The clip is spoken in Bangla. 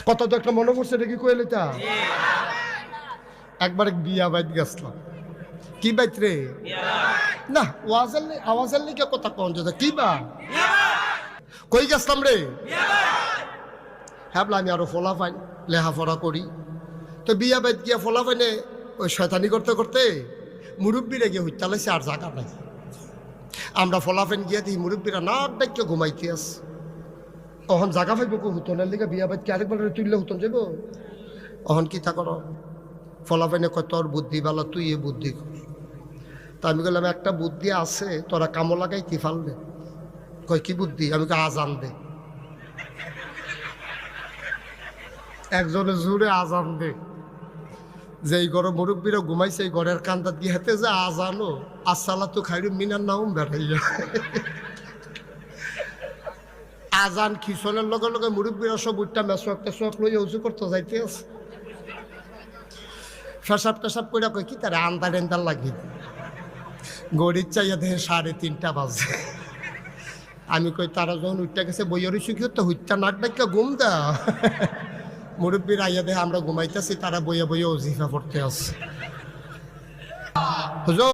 কত তো একটা মনে পড়ছে, এটা কি কইলে তা একবার বিয়া বাইত গেছিলাম। কি বাইত রে? না আওয়াজের লিখে কথা কন যে কি বা কই গেছিলাম রে? হ্যাঁ, আমি আরো ফোলা পাই লেখাপড়া করি, তো বিয়া বাইত গিয়া ফোলা পাইনে ওই শয়তানি করতে করতে মুরব্বীরা গিয়ে হইতালাইছে, আর জায়গা নাই। আমরা ফলাফেন গিয়া দিই মুরব্বীরা নাক ডাইকে ঘুমাইতে আস, অহন জায়গা পাইব কো হুতনের লিগে বিয়া বাইত কি আরেকবার তুললে হুতন যাব। অহন কি তা করো, ফলাফেনে কয় তোর বুদ্ধি বালা, তুই এ বুদ্ধি কর। তা আমি বললাম একটা বুদ্ধি আছে, তোরা কামো লাগাই কি ফালবে। কয় কি বুদ্ধি? আমি কই আজান দে। একজনে জোরে আজান দে, যেই ঘরে মুরব্বীরা ঘুমাইছে এই ঘরের কান্দাত গিয়ে হাতে যে আজানো আসসালা তো খাইরু মিনার নাম বেড়াইয়া আজান খিসনের লগে লগে মুরব্বীরা সব উঠটা মেসোয়াক লইয়া উঁচু করতে যাইতে আছে। পেশাব টেসাব করে কই কি তারা আন্দার এন্দার লাগি গড়ির চাইয়া দেখে 3:30 বাজে। আমি কই তারা যখন উঠটা গেছে বইয়েরই সুখী তো হুইটটা নাক ডাক্কা ঘুম দা। মুরব্বীরা আইয়া দেখে আমরা ঘুমাইতেছি, তারা বইয়া বইয়া ওজিফা পড়তে আছে।